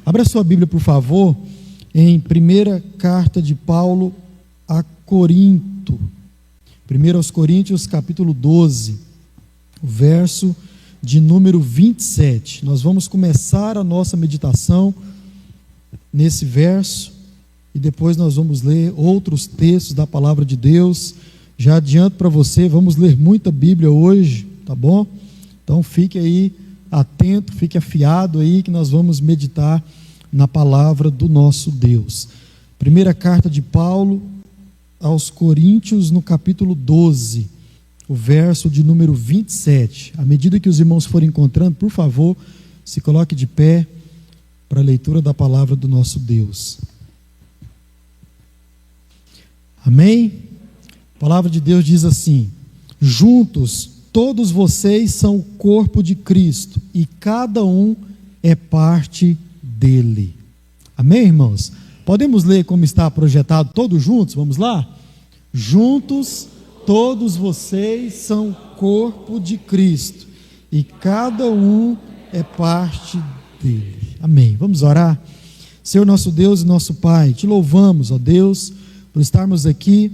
Abra sua Bíblia, por favor, em primeira carta de Paulo a Corinto. 1 aos Coríntios, capítulo 12, verso de número 27. Nós vamos começar a nossa meditação nesse verso e depois nós vamos ler outros textos da palavra de Deus. Já adianto para você, vamos ler muita Bíblia hoje, tá bom? Então fique aí atento, fique afiado aí que nós vamos meditar na palavra do nosso Deus. Primeira carta de Paulo aos Coríntios, no capítulo 12, o verso de número 27. À medida que os irmãos forem encontrando, por favor, se coloque de pé para a leitura da palavra do nosso Deus. Amém? A palavra de Deus diz assim: juntos todos vocês são o corpo de Cristo e cada um é parte dele. Amém, irmãos? Podemos ler como está projetado todos juntos? Vamos lá? Juntos todos vocês são o corpo de Cristo e cada um é parte dele. Amém. Vamos orar? Senhor nosso Deus e nosso Pai, te louvamos, ó Deus, por estarmos aqui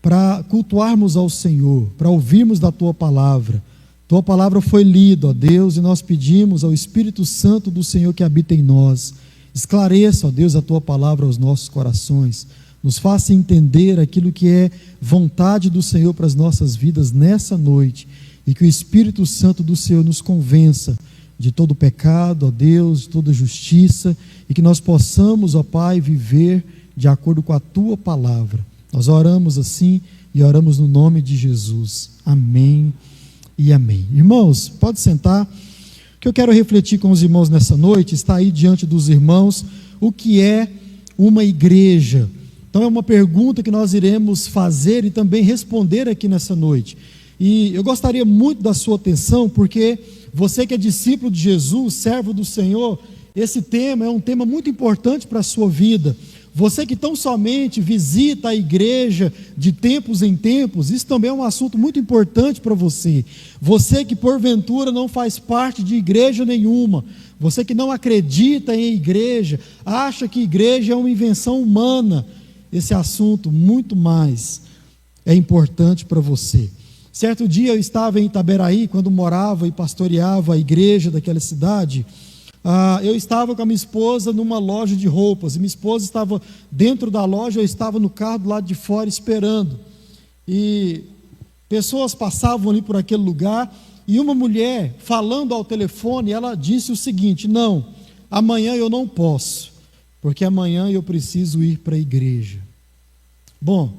para cultuarmos ao Senhor, para ouvirmos da Tua palavra. Tua palavra foi lida, ó Deus, e nós pedimos ao Espírito Santo do Senhor que habita em nós. Esclareça, ó Deus, a Tua palavra aos nossos corações. Nos faça entender aquilo que é vontade do Senhor para as nossas vidas nessa noite. E que o Espírito Santo do Senhor nos convença de todo pecado, ó Deus, de toda justiça. E que nós possamos, ó Pai, viver de acordo com a Tua palavra. Nós oramos assim e oramos no nome de Jesus. Amém e amém. Irmãos, pode sentar. O que eu quero refletir com os irmãos nessa noite, está aí diante dos irmãos, o que é uma igreja. Então é uma pergunta que nós iremos fazer e também responder aqui nessa noite. E eu gostaria muito da sua atenção, porque você que é discípulo de Jesus, servo do Senhor, esse tema é um tema muito importante para a sua vida. Você que tão somente visita a igreja de tempos em tempos, isso também é um assunto muito importante para você. Você que porventura não faz parte de igreja nenhuma, você que não acredita em igreja, acha que igreja é uma invenção humana, esse assunto muito mais é importante para você. Certo dia eu estava em Itaberaí, quando morava e pastoreava a igreja daquela cidade. Eu estava com a minha esposa numa loja de roupas, e minha esposa estava dentro da loja, eu estava no carro do lado de fora esperando, e pessoas passavam ali por aquele lugar, e uma mulher falando ao telefone, ela disse o seguinte: não, amanhã eu não posso, porque amanhã eu preciso ir para a igreja. Bom,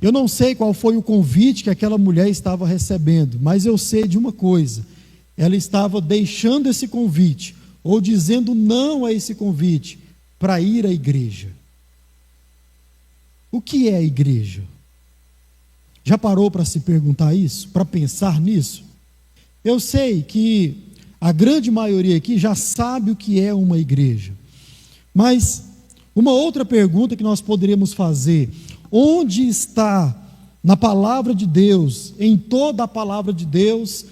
eu não sei qual foi o convite que aquela mulher estava recebendo, mas eu sei de uma coisa: ela estava deixando esse convite, ou dizendo não a esse convite, para ir à igreja. O que é a igreja? Já parou para se perguntar isso? Para pensar nisso? Eu sei que a grande maioria aqui já sabe o que é uma igreja, mas uma outra pergunta que nós poderíamos fazer: onde está na palavra de Deus, em toda a palavra de Deus,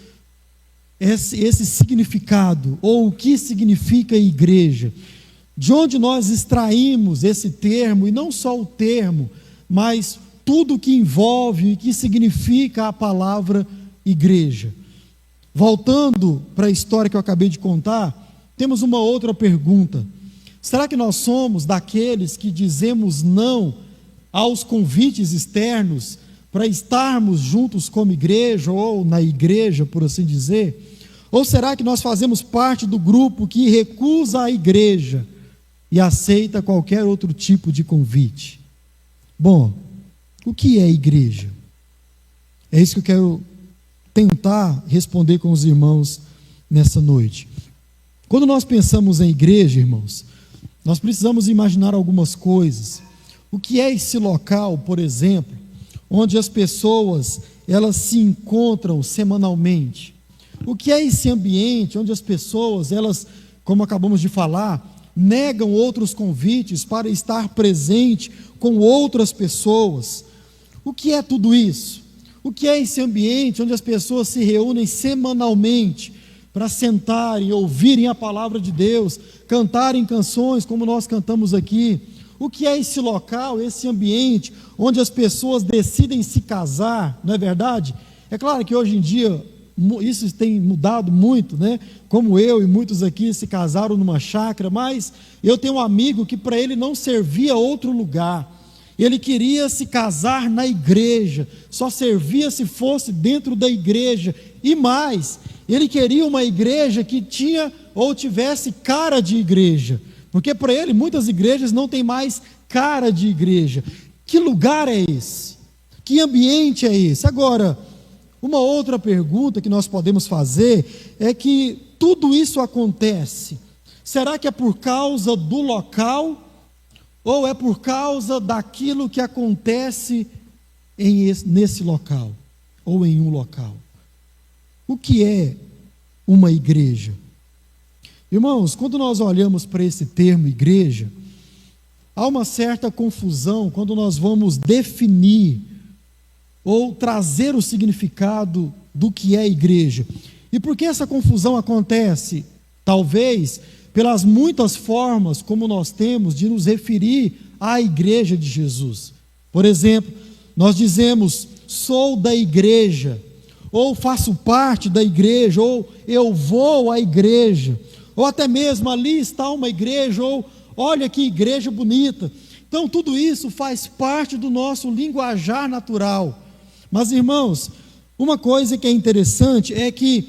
esse significado, ou o que significa igreja? De onde nós extraímos esse termo, e não só o termo, mas tudo o que envolve e que significa a palavra igreja? Voltando para a história que eu acabei de contar, temos uma outra pergunta: será que nós somos daqueles que dizemos não aos convites externos para estarmos juntos como igreja, ou na igreja, por assim dizer? Ou será que nós fazemos parte do grupo que recusa a igreja e aceita qualquer outro tipo de convite? Bom, o que é igreja? É isso que eu quero tentar responder com os irmãos nessa noite. Quando nós pensamos em igreja, irmãos, nós precisamos imaginar algumas coisas. O que é esse local, por exemplo, onde as pessoas elas se encontram semanalmente? O que é esse ambiente onde as pessoas, elas, como acabamos de falar, negam outros convites para estar presente com outras pessoas? O que é tudo isso? O que é esse ambiente onde as pessoas se reúnem semanalmente para sentarem, ouvirem a palavra de Deus, cantarem canções como nós cantamos aqui. O que é esse local, esse ambiente onde as pessoas decidem se casar, não é verdade? É claro que hoje em dia isso tem mudado muito, né? Como eu e muitos aqui se casaram numa chácara, mas eu tenho um amigo que para ele não servia outro lugar. Ele queria se casar na igreja, só servia se fosse dentro da igreja. E mais, ele queria uma igreja que tinha ou tivesse cara de igreja, porque para ele muitas igrejas não têm mais cara de igreja. Que lugar é esse? Que ambiente é esse? Agora, uma outra pergunta que nós podemos fazer é que tudo isso acontece, será que é por causa do local ou é por causa daquilo que acontece nesse local ou em um local? O que é uma igreja? Irmãos, quando nós olhamos para esse termo igreja, há uma certa confusão quando nós vamos definir ou trazer o significado do que é igreja. E por que essa confusão acontece? Talvez pelas muitas formas como nós temos de nos referir à igreja de Jesus. Por exemplo, nós dizemos, sou da igreja, ou faço parte da igreja, ou eu vou à igreja, ou até mesmo ali está uma igreja, ou olha que igreja bonita. Então tudo isso faz parte do nosso linguajar natural. Mas irmãos, uma coisa que é interessante é que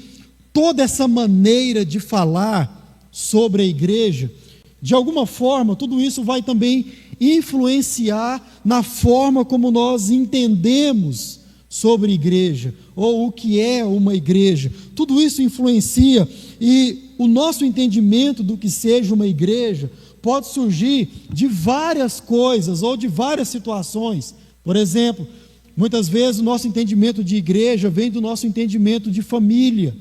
toda essa maneira de falar sobre a igreja, de alguma forma, tudo isso vai também influenciar na forma como nós entendemos sobre igreja, ou o que é uma igreja. Tudo isso influencia, e o nosso entendimento do que seja uma igreja pode surgir de várias coisas, ou de várias situações. Por exemplo, muitas vezes o nosso entendimento de igreja vem do nosso entendimento de família,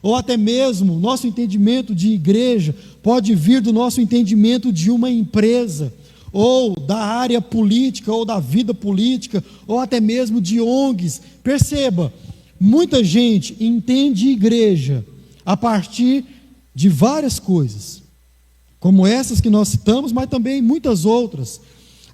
ou até mesmo o nosso entendimento de igreja pode vir do nosso entendimento de uma empresa, ou da área política, ou da vida política, ou até mesmo de ONGs. Perceba, muita gente entende igreja a partir de várias coisas, como essas que nós citamos, mas também muitas outras.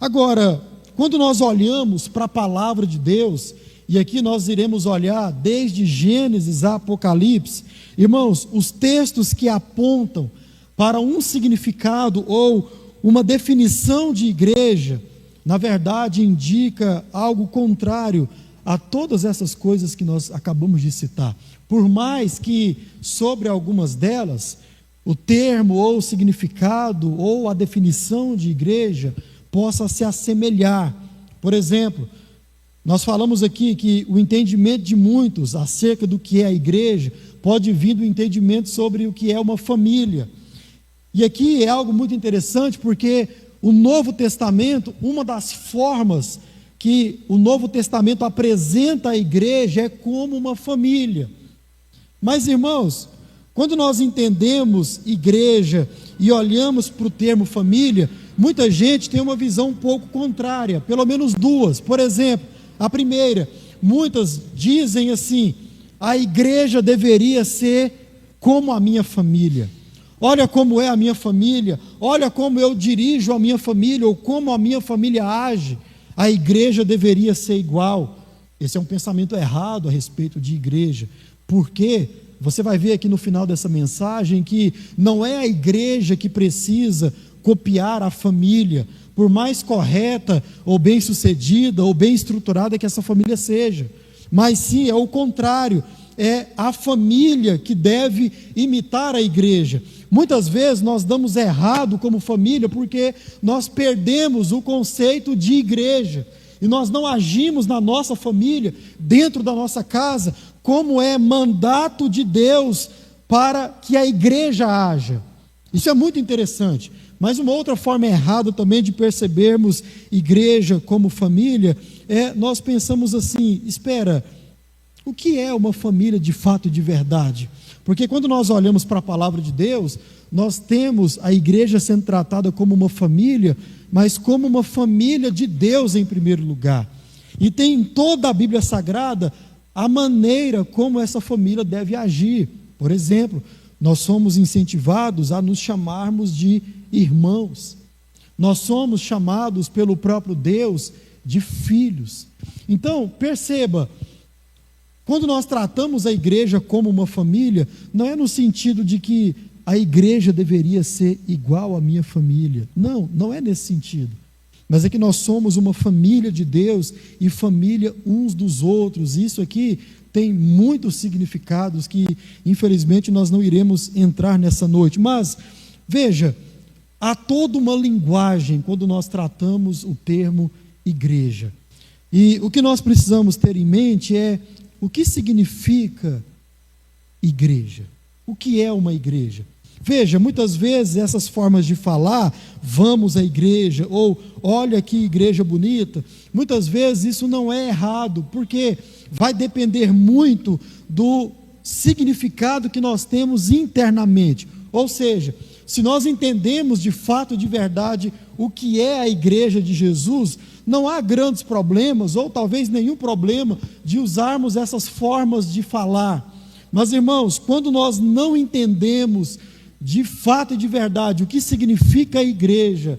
Agora, quando nós olhamos para a palavra de Deus, e aqui nós iremos olhar desde Gênesis a Apocalipse, irmãos, os textos que apontam para um significado ou uma definição de igreja, na verdade indica algo contrário a todas essas coisas que nós acabamos de citar. Por mais que sobre algumas delas, o termo ou o significado ou a definição de igreja possa se assemelhar. Por exemplo, nós falamos aqui que o entendimento de muitos acerca do que é a igreja pode vir do entendimento sobre o que é uma família. E aqui é algo muito interessante, porque o Novo Testamento, uma das formas que o Novo Testamento apresenta a igreja é como uma família. Mas, irmãos, quando nós entendemos igreja e olhamos para o termo família, muita gente tem uma visão um pouco contrária, pelo menos duas. Por exemplo, a primeira, muitas dizem assim: a igreja deveria ser como a minha família. Olha como é a minha família, olha como eu dirijo a minha família, ou como a minha família age, a igreja deveria ser igual. Esse é um pensamento errado a respeito de igreja, porque você vai ver aqui no final dessa mensagem que não é a igreja que precisa copiar a família, por mais correta, ou bem sucedida, ou bem estruturada que essa família seja, mas sim, é o contrário, é a família que deve imitar a igreja. Muitas vezes nós damos errado como família, porque nós perdemos o conceito de igreja, e nós não agimos na nossa família, dentro da nossa casa, como é mandato de Deus para que a igreja haja. Isso é muito interessante. Mas uma outra forma errada também de percebermos igreja como família é nós pensamos assim: espera, o que é uma família de fato e de verdade? Porque quando nós olhamos para a palavra de Deus, nós temos a igreja sendo tratada como uma família, mas como uma família de Deus em primeiro lugar. E tem em toda a Bíblia Sagrada a maneira como essa família deve agir. Por exemplo, nós somos incentivados a nos chamarmos de irmãos. Nós somos chamados pelo próprio Deus de filhos. Então, perceba, quando nós tratamos a igreja como uma família, não é no sentido de que a igreja deveria ser igual à minha família. Não, não é nesse sentido. Mas é que nós somos uma família de Deus e família uns dos outros. Isso aqui tem muitos significados que, infelizmente, nós não iremos entrar nessa noite. Mas, veja, há toda uma linguagem quando nós tratamos o termo igreja. E o que nós precisamos ter em mente é o que significa igreja. O que é uma igreja? Veja, muitas vezes essas formas de falar, vamos à igreja, ou olha que igreja bonita, muitas vezes isso não é errado, porque vai depender muito do significado que nós temos internamente. Ou seja, se nós entendemos de fato, de verdade, o que é a igreja de Jesus, não há grandes problemas, ou talvez nenhum problema, de usarmos essas formas de falar. Mas, irmãos, quando nós não entendemos de fato e de verdade o que significa a igreja,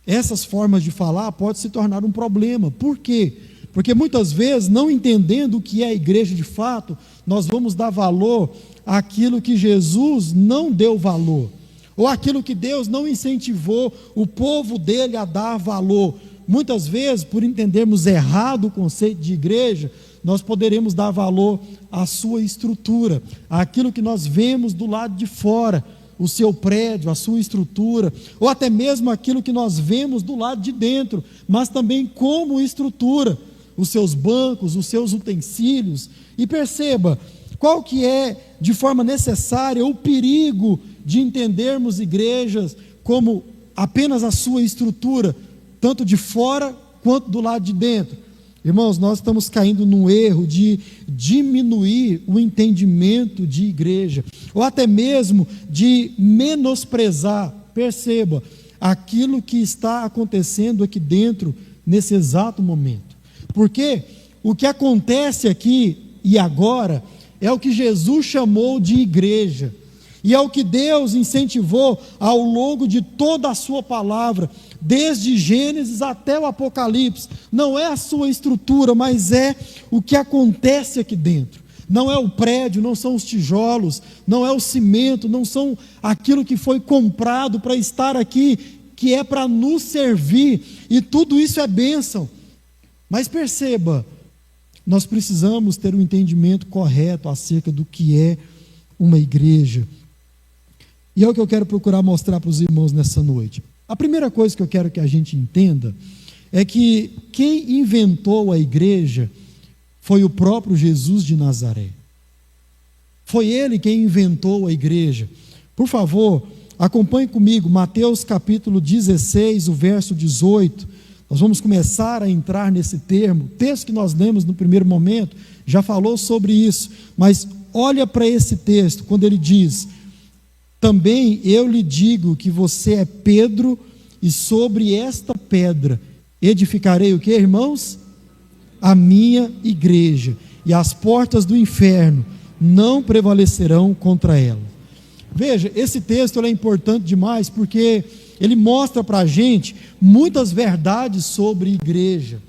essas formas de falar podem se tornar um problema. Por quê? Porque muitas vezes, não entendendo o que é a igreja de fato, nós vamos dar valor àquilo que Jesus não deu valor, ou aquilo que Deus não incentivou o povo dele a dar valor. Muitas vezes, por entendermos errado o conceito de igreja, nós poderemos dar valor à sua estrutura, àquilo que nós vemos do lado de fora, o seu prédio, a sua estrutura, ou até mesmo aquilo que nós vemos do lado de dentro, mas também como estrutura, os seus bancos, os seus utensílios. E perceba, qual que é, de forma necessária, o perigo de entendermos igrejas como apenas a sua estrutura, tanto de fora quanto do lado de dentro. Irmãos, nós estamos caindo num erro de diminuir o entendimento de igreja, ou até mesmo de menosprezar, perceba, aquilo que está acontecendo aqui dentro, nesse exato momento. Porque o que acontece aqui e agora é o que Jesus chamou de igreja, e é o que Deus incentivou ao longo de toda a sua palavra, desde Gênesis até o Apocalipse. Não é a sua estrutura, mas é o que acontece aqui dentro. Não é o prédio, não são os tijolos, não é o cimento, não são aquilo que foi comprado para estar aqui, que é para nos servir, e tudo isso é bênção. Mas perceba, nós precisamos ter um entendimento correto acerca do que é uma igreja. E é o que eu quero procurar mostrar para os irmãos nessa noite. A primeira coisa que eu quero que a gente entenda é que quem inventou a igreja foi o próprio Jesus de Nazaré. Foi ele quem inventou a igreja. Por favor, acompanhe comigo, Mateus capítulo 16, o verso 18. Nós vamos começar a entrar nesse termo. O texto que nós lemos no primeiro momento já falou sobre isso, mas olha para esse texto, quando ele diz: também eu lhe digo que você é Pedro, e sobre esta pedra edificarei o que, irmãos? A minha igreja, e as portas do inferno não prevalecerão contra ela. Veja, esse texto é importante demais, porque ele mostra para a gente muitas verdades sobre igreja.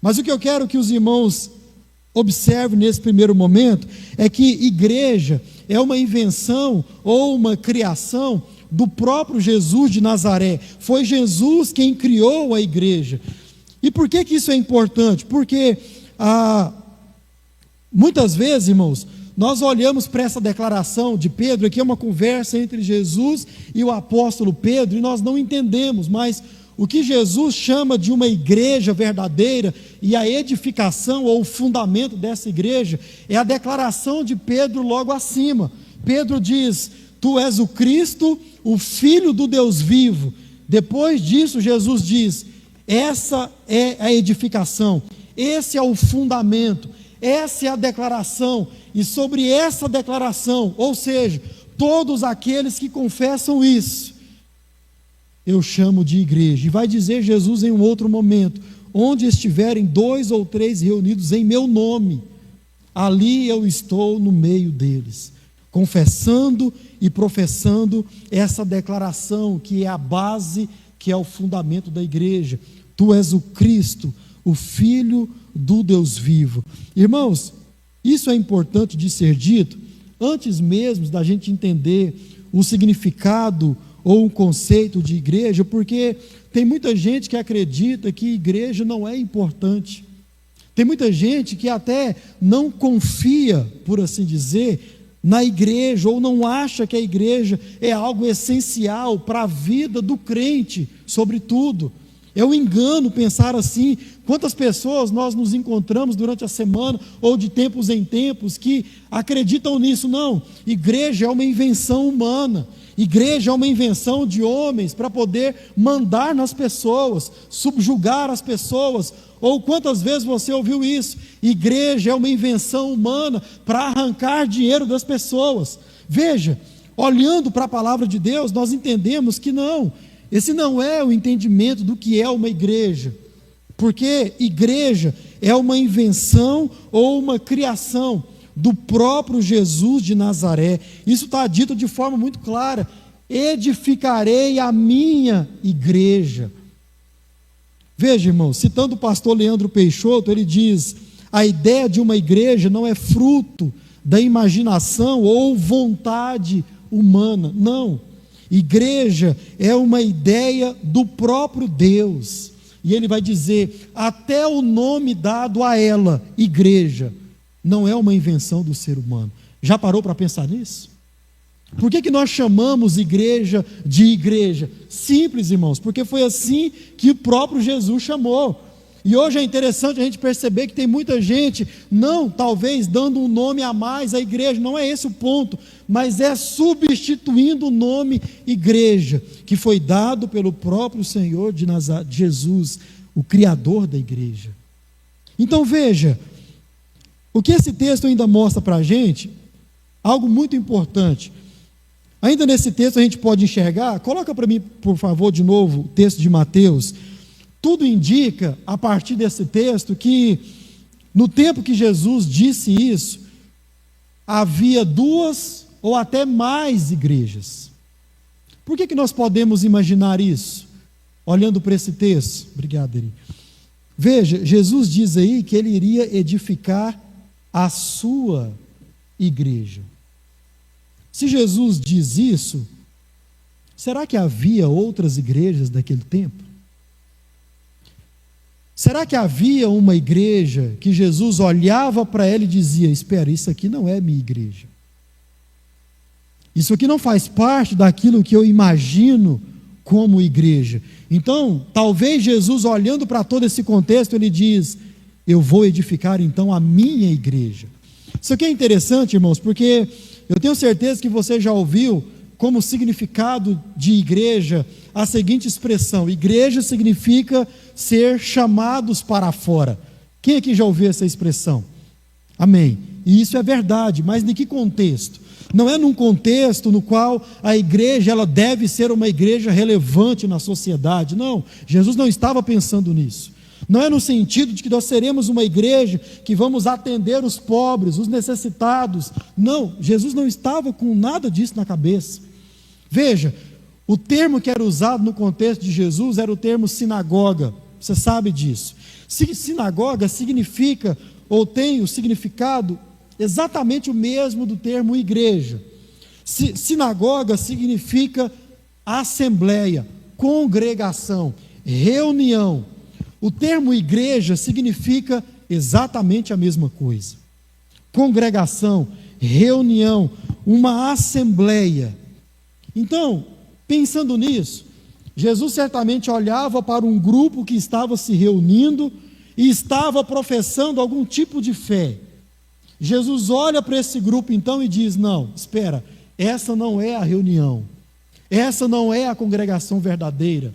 Mas o que eu quero que os irmãos observem nesse primeiro momento é que igreja é uma invenção ou uma criação do próprio Jesus de Nazaré. Foi Jesus quem criou a igreja. E por que isso é importante? Porque muitas vezes, irmãos, nós olhamos para essa declaração de Pedro, aqui é uma conversa entre Jesus e o apóstolo Pedro, e nós não entendemos, mas o que Jesus chama de uma igreja verdadeira, e a edificação ou o fundamento dessa igreja, é a declaração de Pedro logo acima. Pedro diz: tu és o Cristo, o Filho do Deus vivo. Depois disso, Jesus diz: essa é a edificação, esse é o fundamento, essa é a declaração, e sobre essa declaração, ou seja, todos aqueles que confessam isso, eu chamo de igreja. E vai dizer Jesus em um outro momento: onde estiverem 2 ou 3 reunidos em meu nome, ali eu estou no meio deles. confessando e professando essa declaração que é a base, que é o fundamento da igreja: tu és o Cristo, o Filho do Deus vivo. Irmãos, isso é importante de ser dito antes mesmo da gente entender o significado ou o conceito de igreja, porque tem muita gente que acredita que igreja não é importante. Tem muita gente que até não confia, por assim dizer, na igreja, ou não acha que a igreja é algo essencial para a vida do crente, sobretudo. É um engano pensar assim. Quantas pessoas nós nos encontramos durante a semana, ou de tempos em tempos, que acreditam nisso? Não, igreja é uma invenção humana, igreja é uma invenção de homens para poder mandar nas pessoas, subjugar as pessoas. Ou quantas vezes você ouviu isso? Igreja é uma invenção humana para arrancar dinheiro das pessoas. Veja, olhando para a palavra de Deus, nós entendemos que não, esse não é o entendimento do que é uma igreja, porque igreja é uma invenção ou uma criação do próprio Jesus de Nazaré. Isso está dito de forma muito clara: edificarei a minha igreja. Veja, irmão, citando o pastor Leandro Peixoto, ele diz: a ideia de uma igreja não é fruto da imaginação ou vontade humana, não. Igreja é uma ideia do próprio Deus. E ele vai dizer: até o nome dado a ela, igreja, não é uma invenção do ser humano. Já parou para pensar nisso? Por que nós chamamos igreja de igreja? Simples, irmãos, porque foi assim que o próprio Jesus chamou. E hoje é interessante a gente perceber que tem muita gente, não, talvez dando um nome a mais à igreja, não é esse o ponto, mas é substituindo o nome igreja, que foi dado pelo próprio Senhor de Nazaré, Jesus, o Criador da igreja. Então veja, o que esse texto ainda mostra para a gente, algo muito importante. Ainda nesse texto a gente pode enxergar, coloca para mim, por favor, de novo, o texto de Mateus. Tudo indica, a partir desse texto, que no tempo que Jesus disse isso, havia 2 ou até mais igrejas. Por que nós podemos imaginar isso? Olhando para esse texto. Obrigado, Eri. Veja, Jesus diz aí que ele iria edificar a sua igreja. Se Jesus diz isso, será que havia outras igrejas daquele tempo? Será que havia uma igreja que Jesus olhava para ela e dizia: espera, isso aqui não é minha igreja, isso aqui não faz parte daquilo que eu imagino como igreja? Então, talvez Jesus, olhando para todo esse contexto, ele diz: eu vou edificar então a minha igreja. Isso aqui é interessante, irmãos, porque eu tenho certeza que você já ouviu como significado de igreja a seguinte expressão: igreja significa ser chamados para fora. Quem aqui já ouviu essa expressão? Amém. E isso é verdade, mas em que contexto? Não é num contexto no qual a igreja ela deve ser uma igreja relevante na sociedade, não. Jesus não estava pensando nisso. Não é no sentido de que nós seremos uma igreja que vamos atender os pobres, os necessitados. Não, Jesus não estava com nada disso na cabeça. Veja, o termo que era usado no contexto de Jesus era o termo sinagoga. Você sabe disso. Sinagoga significa, ou tem o significado exatamente o mesmo do termo igreja. Sinagoga significa assembleia, congregação, reunião. O termo igreja significa exatamente a mesma coisa. Congregação, reunião, uma assembleia. Então, pensando nisso, Jesus certamente olhava para um grupo que estava se reunindo e estava professando algum tipo de fé. Jesus olha para esse grupo então e diz: não, espera, essa não é a reunião, essa não é a congregação verdadeira,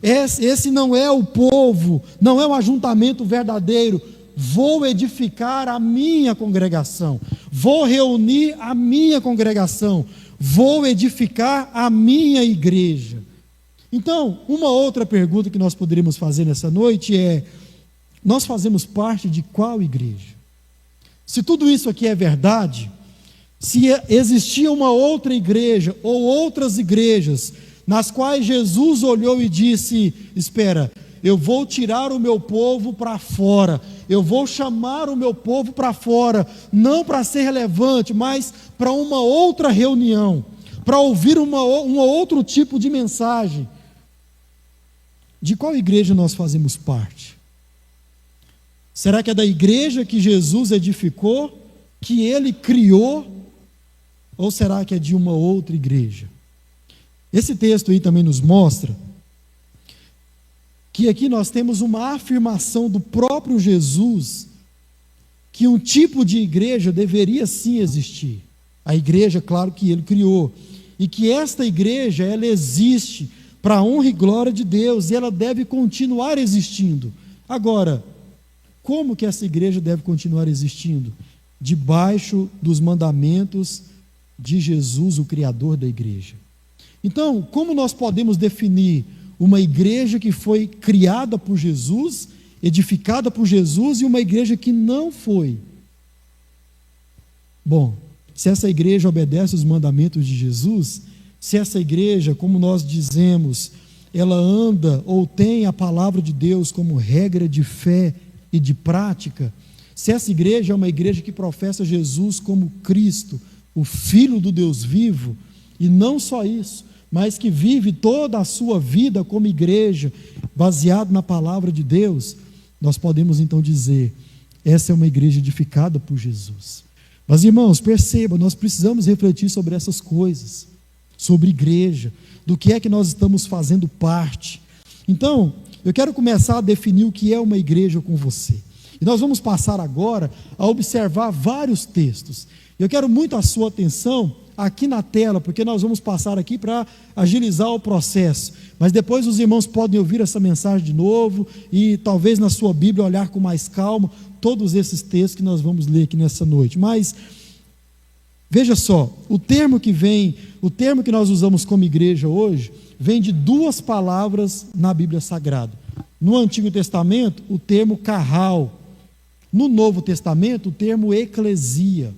esse não é o povo, não é o ajuntamento verdadeiro. Vou edificar a minha congregação, vou reunir a minha congregação, vou edificar a minha igreja. Então, uma outra pergunta que nós poderíamos fazer nessa noite é: nós fazemos parte de qual igreja? Se tudo isso aqui é verdade, se existia uma outra igreja ou outras igrejas nas quais Jesus olhou e disse: espera, eu vou tirar o meu povo para fora, eu vou chamar o meu povo para fora, não para ser relevante, mas para uma outra reunião, para ouvir um outro tipo de mensagem. De qual igreja nós fazemos parte? Será que é da igreja que Jesus edificou, que Ele criou, ou será que é de uma outra igreja? Esse texto aí também nos mostra que aqui nós temos uma afirmação do próprio Jesus, que um tipo de igreja deveria sim existir. A igreja, claro, que Ele criou, e que esta igreja, ela existe para a honra e glória de Deus, e ela deve continuar existindo. Agora, como que essa igreja deve continuar existindo? Debaixo dos mandamentos de Jesus, o Criador da igreja. Então, como nós podemos definir uma igreja que foi criada por Jesus, edificada por Jesus, e uma igreja que não foi? Bom, se essa igreja obedece os mandamentos de Jesus, se essa igreja, como nós dizemos, ela anda ou tem a palavra de Deus como regra de fé e de prática, se essa igreja é uma igreja que professa Jesus como Cristo, o Filho do Deus vivo, e não só isso, mas que vive toda a sua vida como igreja, baseado na palavra de Deus, nós podemos então dizer: essa é uma igreja edificada por Jesus. Mas, irmãos, perceba, nós precisamos refletir sobre essas coisas, sobre igreja, do que é que nós estamos fazendo parte. Então, eu quero começar a definir o que é uma igreja com você. E nós vamos passar agora a observar vários textos. Eu quero muito a sua atenção aqui na tela, porque nós vamos passar aqui para agilizar o processo. Mas depois os irmãos podem ouvir essa mensagem de novo e talvez na sua Bíblia olhar com mais calma todos esses textos que nós vamos ler aqui nessa noite. Mas veja só, o termo que nós usamos como igreja hoje, vem de duas palavras na Bíblia Sagrada. No Antigo Testamento, o termo carral. No Novo Testamento, o termo eclesia.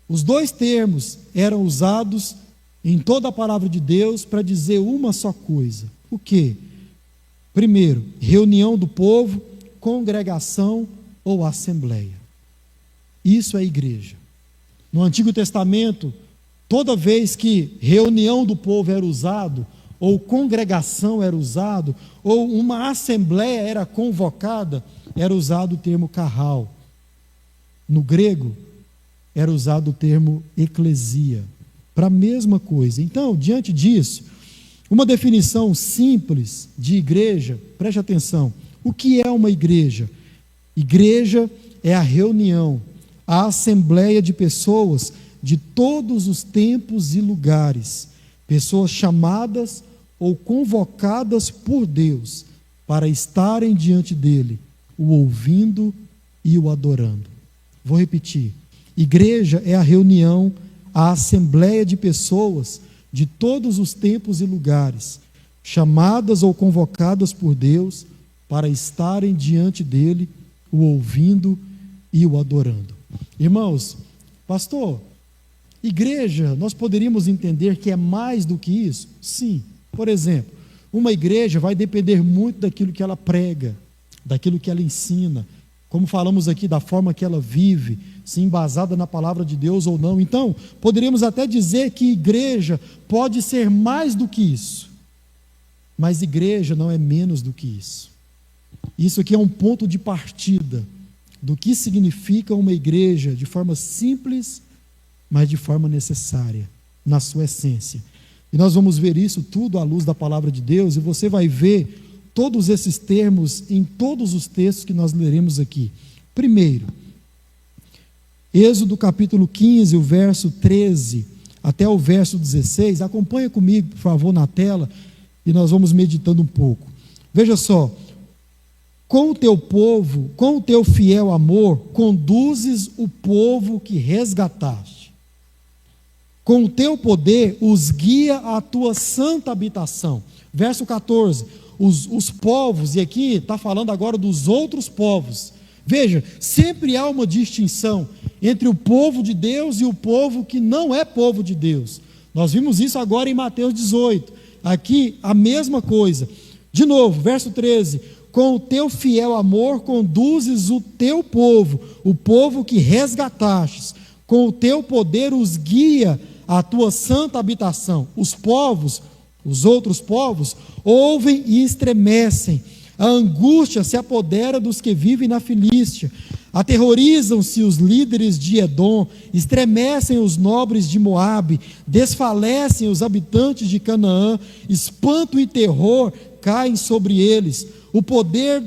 Os dois termos eram usados em toda a palavra de Deus para dizer uma só coisa. O quê? Primeiro, reunião do povo, congregação ou assembleia. Isso é igreja. No Antigo Testamento, toda vez que reunião do povo era usado, ou congregação era usado, ou uma assembleia era convocada, era usado o termo carral. No grego, era usado o termo eclesia, para a mesma coisa. Então, diante disso, uma definição simples de igreja, preste atenção, o que é uma igreja? Igreja é a reunião, a assembleia de pessoas de todos os tempos e lugares, pessoas chamadas ou convocadas por Deus para estarem diante dele, o ouvindo e o adorando. Vou repetir. Igreja é a reunião, a assembleia de pessoas de todos os tempos e lugares, chamadas ou convocadas por Deus para estarem diante dele, o ouvindo e o adorando. Irmãos, pastor, igreja, nós poderíamos entender que é mais do que isso? Sim. Por exemplo, uma igreja vai depender muito daquilo que ela prega, daquilo que ela ensina, como falamos aqui, da forma que ela vive, se embasada na palavra de Deus ou não. Então, poderíamos até dizer que igreja pode ser mais do que isso, mas igreja não é menos do que isso. Isso aqui é um ponto de partida do que significa uma igreja de forma simples, mas de forma necessária, na sua essência. E nós vamos ver isso tudo à luz da palavra de Deus, e você vai ver todos esses termos em todos os textos que nós leremos aqui. Primeiro, Êxodo capítulo 15, o verso 13 até o verso 16, acompanha comigo, por favor, na tela, e nós vamos meditando um pouco. Veja só: com o teu povo, com o teu fiel amor, conduzes o povo que resgataste. Com o teu poder, os guia à tua santa habitação. Verso 14, os povos, e aqui está falando agora dos outros povos. Veja, sempre há uma distinção entre o povo de Deus e o povo que não é povo de Deus. Nós vimos isso agora em Mateus 18. Aqui a mesma coisa. De novo, verso 13: com o teu fiel amor conduzes o teu povo, o povo que resgatastes, com o teu poder os guia à tua santa habitação. Os povos, os outros povos, ouvem e estremecem. A angústia se apodera dos que vivem na Filístia. Aterrorizam-se os líderes de Edom, estremecem os nobres de Moabe, desfalecem os habitantes de Canaã, espanto e terror caem sobre eles. O poder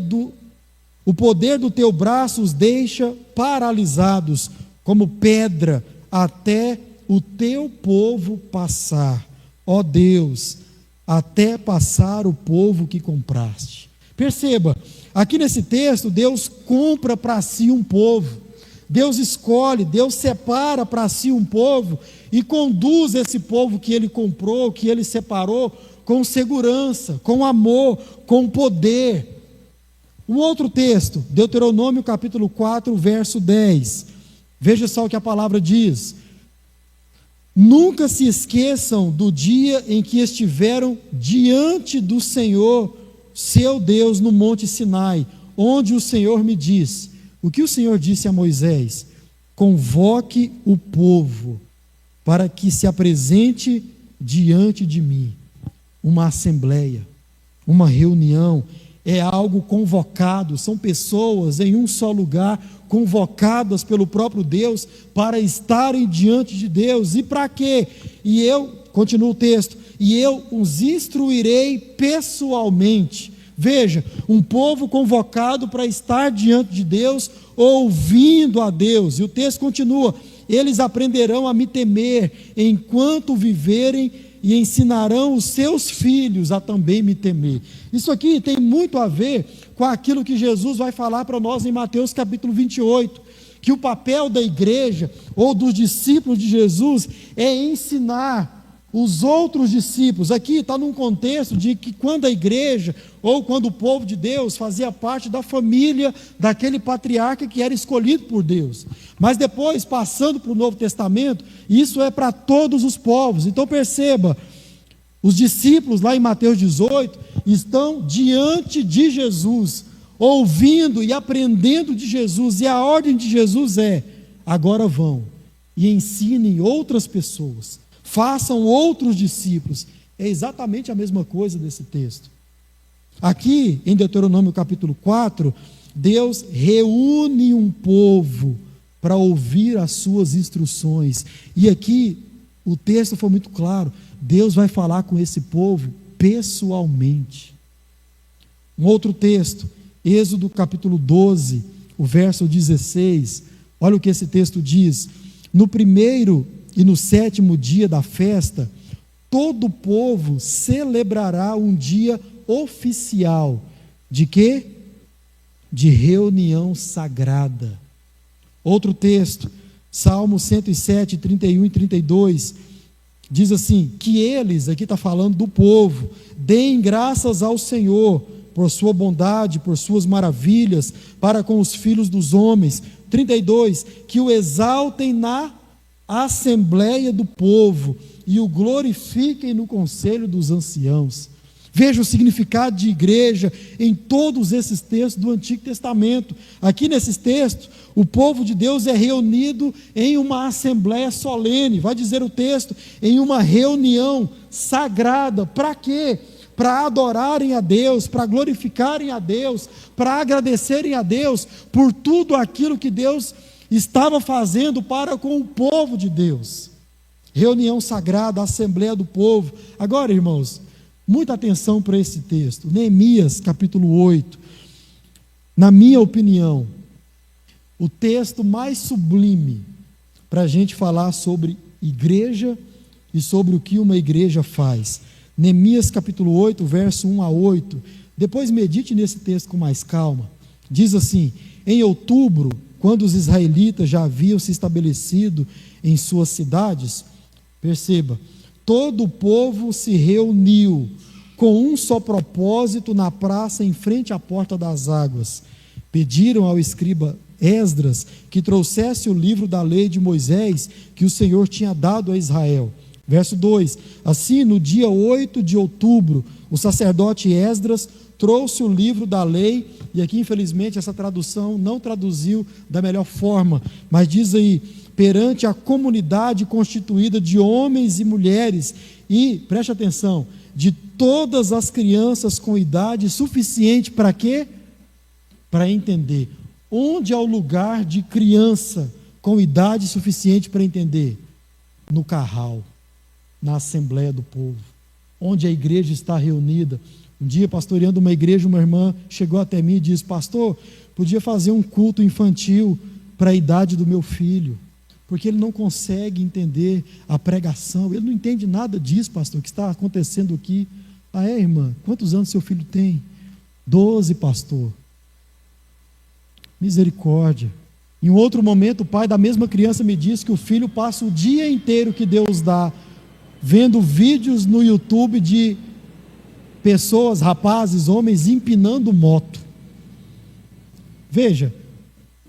do teu braço os deixa paralisados, como pedra, até o teu povo passar. Ó Deus, até passar o povo que compraste. Perceba, aqui nesse texto, Deus compra para si um povo. Deus escolhe, Deus separa para si um povo e conduz esse povo que Ele comprou, que Ele separou, com segurança, com amor, com poder. Um outro texto, Deuteronômio capítulo 4, verso 10. Veja só o que a palavra diz: nunca se esqueçam do dia em que estiveram diante do Senhor, seu Deus, no monte Sinai, onde o Senhor me disse. O que o Senhor disse a Moisés? Convoque o povo para que se apresente diante de mim. Uma assembleia, uma reunião, é algo convocado, são pessoas em um só lugar, convocadas pelo próprio Deus para estarem diante de Deus. E para quê? E eu, continua o texto, e eu os instruirei pessoalmente. Veja, um povo convocado para estar diante de Deus, ouvindo a Deus. E o texto continua: eles aprenderão a me temer enquanto viverem, e ensinarão os seus filhos a também me temer. Isso aqui tem muito a ver com aquilo que Jesus vai falar para nós em Mateus capítulo 28, que o papel da igreja ou dos discípulos de Jesus é ensinar os outros discípulos. Aqui está num contexto de que quando a igreja ou quando o povo de Deus fazia parte da família daquele patriarca que era escolhido por Deus, mas depois passando para o Novo Testamento, isso é para todos os povos. Então perceba, os discípulos lá em Mateus 18 estão diante de Jesus, ouvindo e aprendendo de Jesus, e a ordem de Jesus é: agora vão e ensinem outras pessoas, façam outros discípulos. É exatamente a mesma coisa desse texto. Aqui em Deuteronômio capítulo 4, Deus reúne um povo para ouvir as suas instruções. E aqui o texto foi muito claro: Deus vai falar com esse povo pessoalmente. Um outro texto, Êxodo capítulo 12, o verso 16. Olha o que esse texto diz: no primeiro e no 7º dia da festa, todo o povo celebrará um dia oficial. De quê? De reunião sagrada. Outro texto, Salmo 107, 31 e 32, diz assim: que eles, aqui está falando do povo, deem graças ao Senhor por sua bondade, por suas maravilhas para com os filhos dos homens. 32, que o exaltem na assembleia do povo e o glorifiquem no conselho dos anciãos. Veja o significado de igreja em todos esses textos do Antigo Testamento. Aqui nesses textos, o povo de Deus é reunido em uma assembleia solene, vai dizer o texto, em uma reunião sagrada. Para quê? Para adorarem a Deus, para glorificarem a Deus, para agradecerem a Deus por tudo aquilo que Deus estava fazendo para com o povo de Deus. Reunião sagrada, assembleia do povo. Agora, irmãos, muita atenção para esse texto, Neemias capítulo 8, na minha opinião, o texto mais sublime para a gente falar sobre igreja e sobre o que uma igreja faz. Neemias capítulo 8, verso 1 a 8, depois medite nesse texto com mais calma. Diz assim: em outubro, quando os israelitas já haviam se estabelecido em suas cidades, perceba, todo o povo se reuniu com um só propósito na praça em frente à porta das águas. Pediram ao escriba Esdras, que trouxesse o livro da lei de Moisés, que o Senhor tinha dado a Israel. Verso 2: assim, no dia 8 de outubro, o sacerdote Esdras trouxe o livro da lei, e aqui infelizmente essa tradução não traduziu da melhor forma, mas diz aí, perante a comunidade constituída de homens e mulheres, e, preste atenção, de todas as crianças com idade suficiente para quê? Para entender. Onde é o lugar de criança com idade suficiente para entender? No carral, na Assembleia do Povo, onde a igreja está reunida. Um dia, pastoreando uma igreja, uma irmã chegou até mim e disse: pastor, podia fazer um culto infantil para a idade do meu filho, porque ele não consegue entender a pregação, ele não entende nada disso, pastor, que está acontecendo aqui. Ah, é, irmã? Quantos anos seu filho tem? 12, pastor. Misericórdia. Em um outro momento, o pai da mesma criança me disse que o filho passa o dia inteiro que Deus dá vendo vídeos no YouTube de pessoas, rapazes, homens empinando moto. Veja,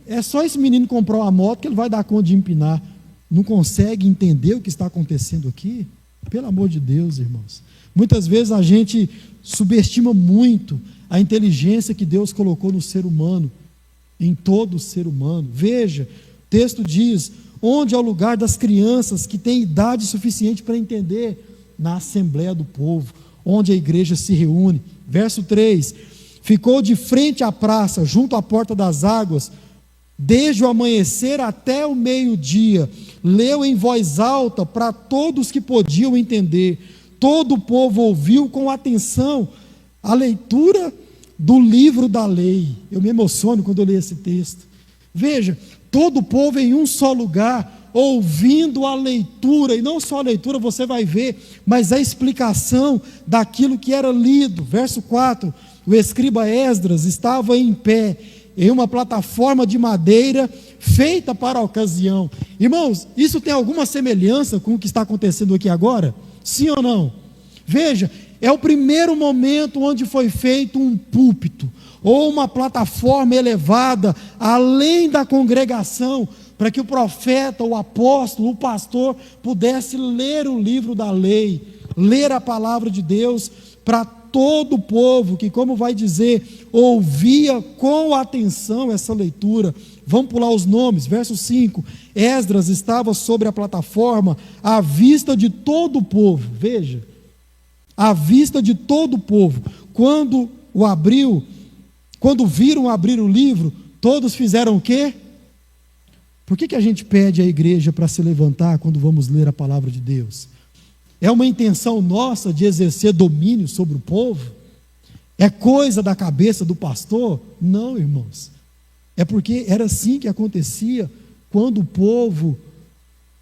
é só esse menino comprar uma moto que ele vai dar conta de empinar. Não consegue entender o que está acontecendo aqui? Pelo amor de Deus, irmãos. Muitas vezes a gente subestima muito a inteligência que Deus colocou no ser humano, em todo ser humano. Veja, o texto diz: onde é o lugar das crianças que têm idade suficiente para entender? Na Assembleia do Povo, onde a igreja se reúne. Verso 3: ficou de frente à praça, junto à porta das águas, desde o amanhecer até o meio-dia, leu em voz alta para todos que podiam entender. Todo o povo ouviu com atenção a leitura do livro da lei. Eu me emociono quando eu leio esse texto. Veja, todo o povo em um só lugar, ouvindo a leitura, e não só a leitura, você vai ver, mas a explicação daquilo que era lido. Verso 4: o escriba Esdras estava em pé, em uma plataforma de madeira, feita para a ocasião. Irmãos, isso tem alguma semelhança com o que está acontecendo aqui agora? Sim ou não? Veja, é o primeiro momento onde foi feito um púlpito, ou uma plataforma elevada, além da congregação, para que o profeta, o apóstolo, o pastor, pudesse ler o livro da lei, ler a palavra de Deus, para todo o povo, que, como vai dizer, ouvia com atenção essa leitura. Vamos pular os nomes. Verso 5: Esdras estava sobre a plataforma, à vista de todo o povo. Veja, à vista de todo o povo. Quando viram abrir o livro, todos fizeram o quê? Por que a gente pede à igreja para se levantar quando vamos ler a palavra de Deus? É uma intenção nossa de exercer domínio sobre o povo? É coisa da cabeça do pastor? Não, irmãos. É porque era assim que acontecia quando o povo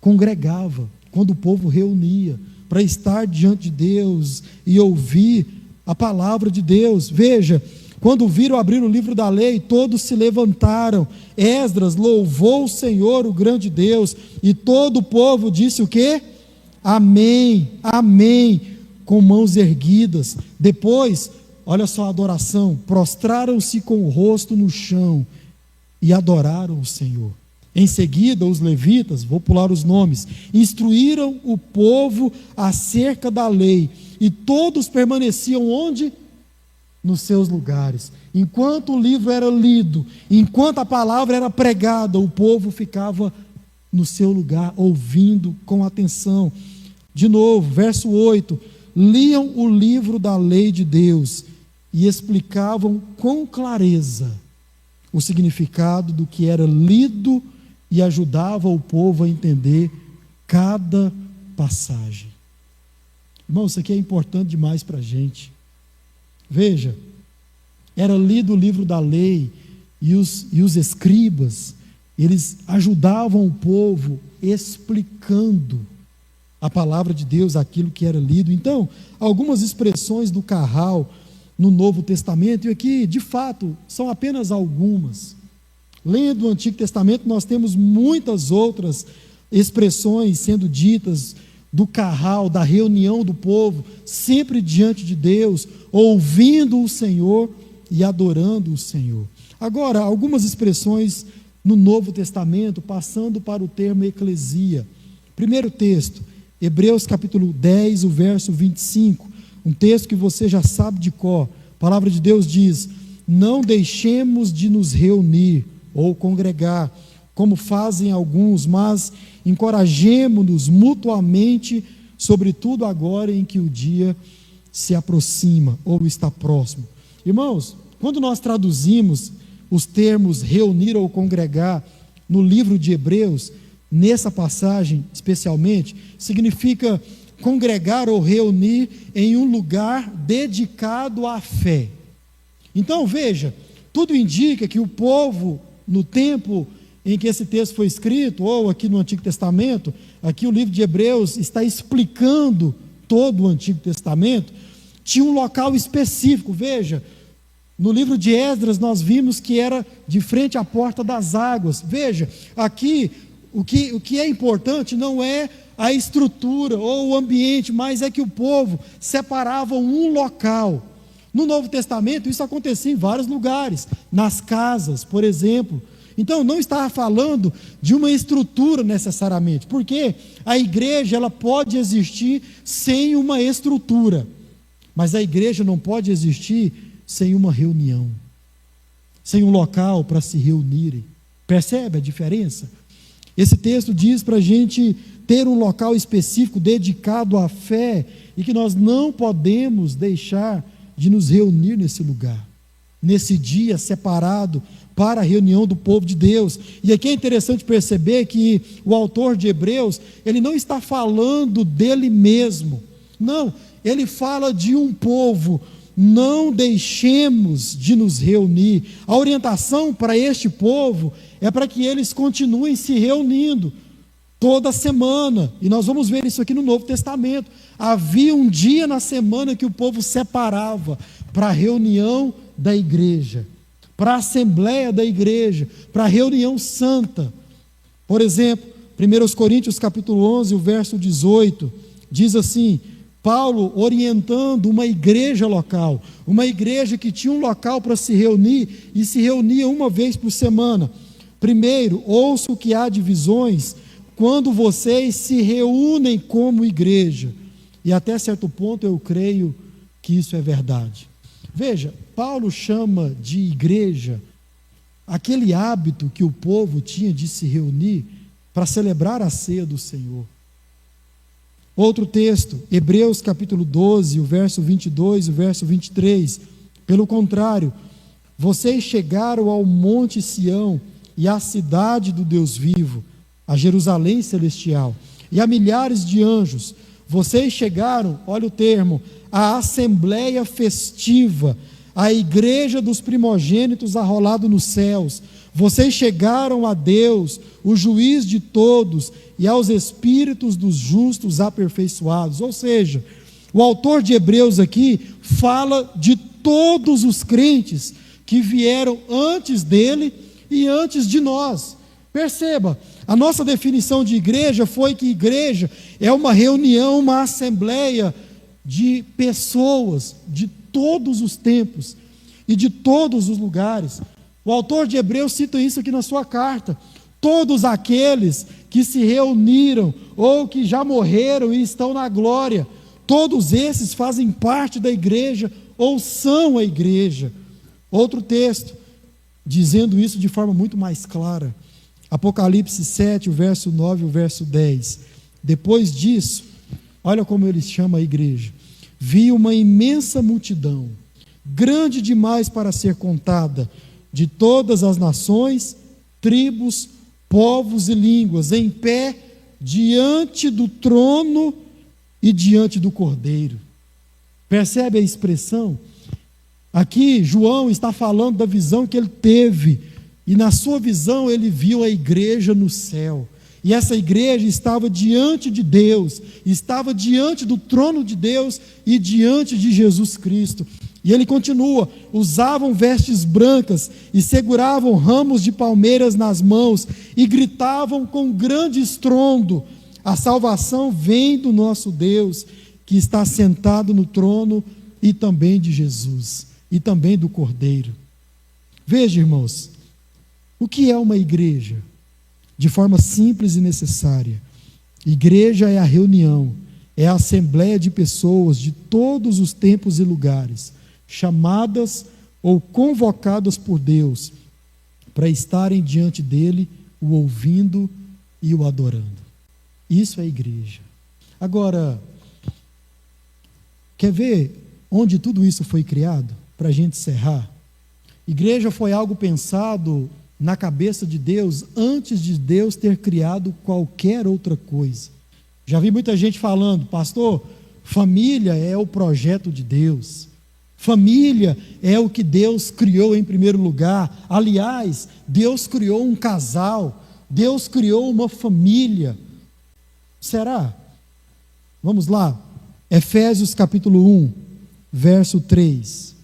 congregava, quando o povo reunia, para estar diante de Deus e ouvir a palavra de Deus. Veja, quando viram abrir o livro da lei, todos se levantaram. Esdras louvou o Senhor, o grande Deus, e todo o povo disse o quê? Amém, amém, com mãos erguidas. Depois, olha só a adoração: prostraram-se com o rosto no chão e adoraram o Senhor. Em seguida, os levitas, vou pular os nomes, instruíram o povo acerca da lei, e todos permaneciam onde? Nos seus lugares. Enquanto o livro era lido, enquanto a palavra era pregada, o povo ficava no seu lugar, ouvindo com atenção. De novo, verso 8: liam o livro da lei de Deus e explicavam com clareza o significado do que era lido e ajudava o povo a entender cada passagem. Irmão, isso aqui é importante demais para a gente. Veja, era lido o livro da lei, e os escribas, eles ajudavam o povo explicando a palavra de Deus, aquilo que era lido. Então, algumas expressões do carral no Novo Testamento, e aqui, de fato, são apenas algumas. Lendo o Antigo Testamento, nós temos muitas outras expressões sendo ditas do carral, da reunião do povo, sempre diante de Deus, ouvindo o Senhor e adorando o Senhor. Agora, algumas expressões no Novo Testamento, passando para o termo eclesia. Primeiro texto, Hebreus capítulo 10, o verso 25, um texto que você já sabe de cor. A palavra de Deus diz: não deixemos de nos reunir ou congregar, como fazem alguns, mas encorajemo-nos mutuamente, sobretudo agora em que o dia se aproxima ou está próximo. Irmãos, quando nós traduzimos os termos reunir ou congregar no livro de Hebreus, nessa passagem especialmente, significa congregar ou reunir em um lugar dedicado à fé. Então veja, tudo indica que o povo, no tempo em que esse texto foi escrito, ou aqui no Antigo Testamento, aqui o livro de Hebreus está explicando todo o Antigo Testamento, tinha um local específico. Veja, no livro de Esdras nós vimos que era de frente à porta das águas. Veja, aqui o que é importante não é a estrutura ou o ambiente, mas é que o povo separava um local. No Novo Testamento isso acontecia em vários lugares, nas casas, por exemplo. Então não estava falando de uma estrutura necessariamente, porque a igreja ela pode existir sem uma estrutura, mas a igreja não pode existir sem uma reunião, sem um local para se reunirem. Percebe a diferença? Esse texto diz para a gente ter um local específico dedicado à fé e que nós não podemos deixar de nos reunir nesse lugar, nesse dia separado para a reunião do povo de Deus. E aqui é interessante perceber que o autor de Hebreus, ele não está falando dele mesmo, não, ele fala de um povo. Não deixemos de nos reunir. A orientação para este povo é para que eles continuem se reunindo toda semana, e nós vamos ver isso aqui no Novo Testamento. Havia um dia na semana que o povo separava para a reunião da igreja, para a assembleia da igreja, para a reunião santa. Por exemplo, 1 Coríntios capítulo 11, o verso 18, diz assim: Paulo orientando uma igreja local, uma igreja que tinha um local para se reunir e se reunia uma vez por semana. Primeiro, ouço que há divisões quando vocês se reúnem como igreja. E até certo ponto eu creio que isso é verdade. Veja, Paulo chama de igreja aquele hábito que o povo tinha de se reunir para celebrar a ceia do Senhor. Outro texto, Hebreus capítulo 12, o verso 22, o verso 23. Pelo contrário, vocês chegaram ao monte Sião e à cidade do Deus vivo, a Jerusalém celestial, e a milhares de anjos. Vocês chegaram, olha o termo, à assembleia festiva, à igreja dos primogênitos arrolado nos céus. Vocês chegaram a Deus, o juiz de todos, e aos espíritos dos justos aperfeiçoados. Ou seja, o autor de Hebreus aqui fala de todos os crentes que vieram antes dele e antes de nós. Perceba, a nossa definição de igreja foi que igreja é uma reunião, uma assembleia de pessoas de todos os tempos e de todos os lugares. O autor de Hebreus cita isso aqui na sua carta. Todos aqueles que se reuniram ou que já morreram e estão na glória, todos esses fazem parte da igreja ou são a igreja. Outro texto, dizendo isso de forma muito mais clara, Apocalipse 7, o verso 9 e o verso 10. Depois disso, olha como ele chama a igreja: vi uma imensa multidão, grande demais para ser contada, de todas as nações, tribos, povos e línguas, em pé diante do trono e diante do Cordeiro. Percebe a expressão? Aqui João está falando da visão que ele teve, e na sua visão ele viu a igreja no céu, e essa igreja estava diante de Deus, estava diante do trono de Deus e diante de Jesus Cristo. E ele continua: usavam vestes brancas e seguravam ramos de palmeiras nas mãos e gritavam com grande estrondo: a salvação vem do nosso Deus, que está sentado no trono, e também de Jesus, e também do Cordeiro. Veja, irmãos, O que é uma igreja? De forma simples e necessária. Igreja é a reunião, é a assembleia de pessoas de todos os tempos e lugares, chamadas ou convocadas por Deus para estarem diante dele, o ouvindo e o adorando. Isso é igreja. Agora, quer ver onde tudo isso foi criado? Para a gente encerrar. Igreja foi algo pensado na cabeça de Deus antes de Deus ter criado qualquer outra coisa. Já vi muita gente falando, pastor, família é o projeto de Deus. Família é o que Deus criou em primeiro lugar. Aliás, Deus criou um casal, Deus criou uma família. Será? Vamos lá. Efésios capítulo 1, verso 3.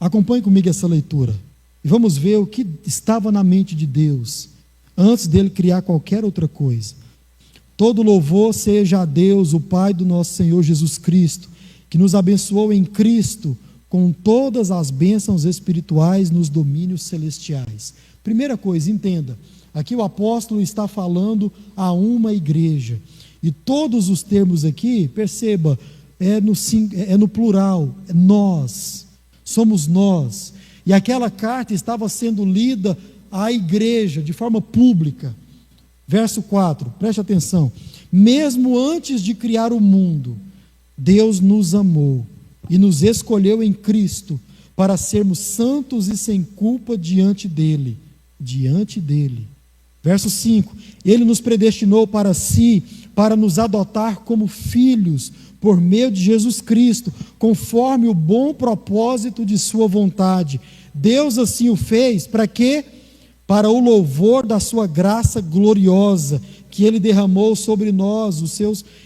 Acompanhe comigo essa leitura. E vamos ver o que estava na mente de Deus antes dele criar qualquer outra coisa. Todo louvor seja a Deus, o Pai do nosso Senhor Jesus Cristo, que nos abençoou em Cristo com todas as bênçãos espirituais nos domínios celestiais. Primeira coisa, entenda, aqui o apóstolo está falando a uma igreja. E todos os termos aqui, perceba, é no plural, é nós, somos nós. E aquela carta estava sendo lida à igreja de forma pública. Verso 4, preste atenção. Mesmo antes de criar o mundo, Deus nos amou e nos escolheu em Cristo para sermos santos e sem culpa diante dele. Diante dele. Verso 5, Ele nos predestinou para si, para nos adotar como filhos, por meio de Jesus Cristo, conforme o bom propósito de sua vontade. Deus assim o fez, para quê? Para o louvor da sua graça gloriosa, que Ele derramou sobre nós,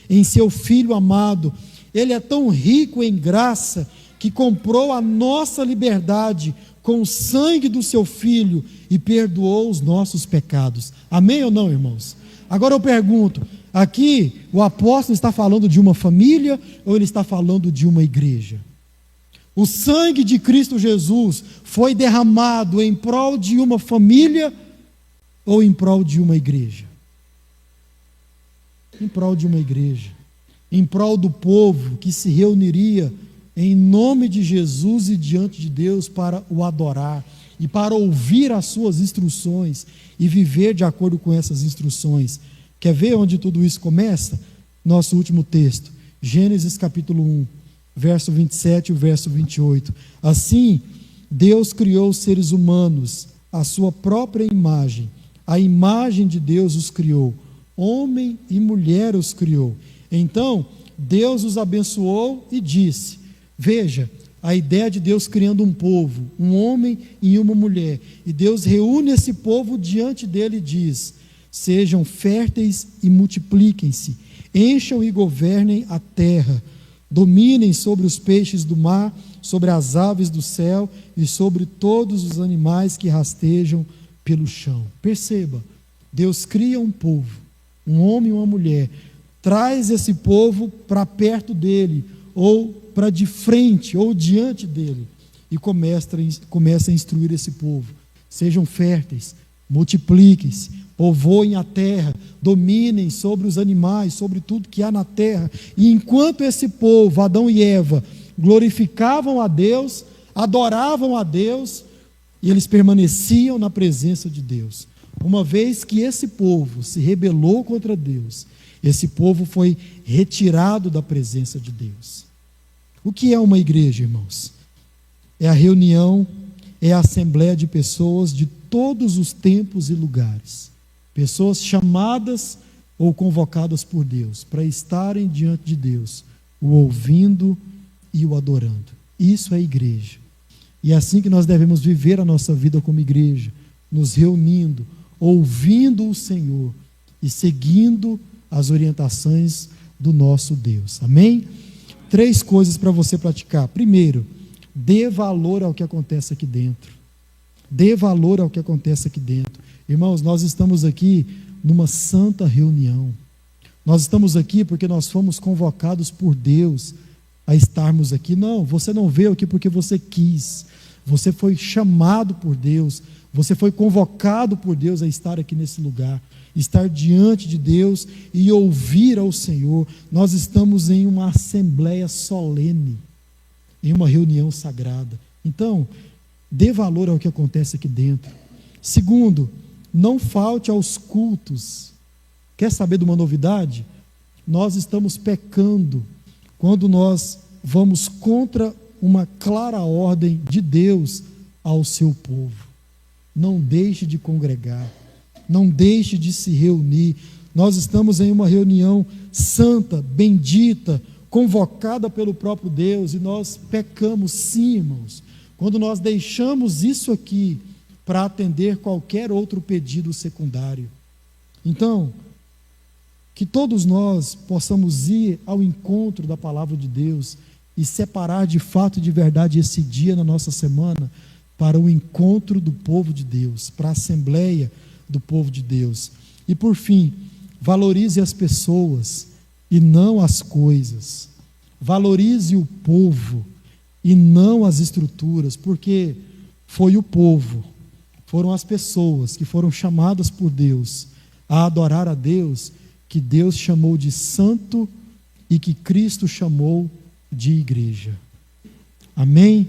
em seu Filho amado. Ele é tão rico em graça, que comprou a nossa liberdade com o sangue do seu Filho, e perdoou os nossos pecados. Amém ou não, irmãos? Agora eu pergunto, aqui o apóstolo está falando de uma família, ou ele está falando de uma igreja? O sangue de Cristo Jesus foi derramado em prol de uma família ou em prol de uma igreja? Em prol de uma igreja, em prol do povo que se reuniria em nome de Jesus e diante de Deus para o adorar e para ouvir as suas instruções e viver de acordo com essas instruções. Quer ver onde tudo isso começa? Nosso último texto, Gênesis capítulo 1. Verso 27 e o verso 28. Assim, Deus criou os seres humanos, à sua própria imagem. A imagem de Deus os criou. Homem e mulher os criou. Então, Deus os abençoou e disse, veja, a ideia de Deus criando um povo, um homem e uma mulher. E Deus reúne esse povo diante dele e diz, sejam férteis e multipliquem-se, encham e governem a terra, dominem sobre os peixes do mar, sobre as aves do céu e sobre todos os animais que rastejam pelo chão. Perceba, Deus cria um povo, um homem e uma mulher, traz esse povo para perto dele, ou para de frente, ou diante dele, e começa a instruir esse povo. Sejam férteis, multipliquem-se, povoem a terra, dominem sobre os animais, sobre tudo que há na terra. E enquanto esse povo, Adão e Eva, glorificavam a Deus, adoravam a Deus, e eles permaneciam na presença de Deus. Uma vez que esse povo se rebelou contra Deus, esse povo foi retirado da presença de Deus. O que é uma igreja, irmãos? É a reunião, é a assembleia de pessoas de todos os tempos e lugares. Pessoas chamadas ou convocadas por Deus para estarem diante de Deus, o ouvindo e o adorando. Isso é igreja. E é assim que nós devemos viver a nossa vida como igreja, nos reunindo, ouvindo o Senhor e seguindo as orientações do nosso Deus. Amém? 3 coisas para você praticar. Primeiro, dê valor ao que acontece aqui dentro. Dê valor ao que acontece aqui dentro. Irmãos, nós estamos aqui numa santa reunião. Nós estamos aqui porque nós fomos convocados por Deus a estarmos aqui. Não, você não veio aqui porque você quis. Você foi chamado por Deus, você foi convocado por Deus a estar aqui nesse lugar, estar diante de Deus e ouvir ao Senhor. Nós estamos em uma assembleia solene, em uma reunião sagrada. Então, dê valor ao que acontece aqui dentro. Segundo, não falte aos cultos. Quer saber de uma novidade? Nós estamos pecando quando nós vamos contra uma clara ordem de Deus ao seu povo. Não deixe de congregar, não deixe de se reunir. Nós estamos em uma reunião santa, bendita, convocada pelo próprio Deus, e nós pecamos sim, irmãos, quando nós deixamos isso aqui para atender qualquer outro pedido secundário. Então, que todos nós possamos ir ao encontro da palavra de Deus e separar de fato e de verdade esse dia na nossa semana para o encontro do povo de Deus, para a assembleia do povo de Deus. E por fim, valorize as pessoas e não as coisas. Valorize o povo e não as estruturas, porque foi o povo, foram as pessoas que foram chamadas por Deus a adorar a Deus, que Deus chamou de santo e que Cristo chamou de igreja. Amém?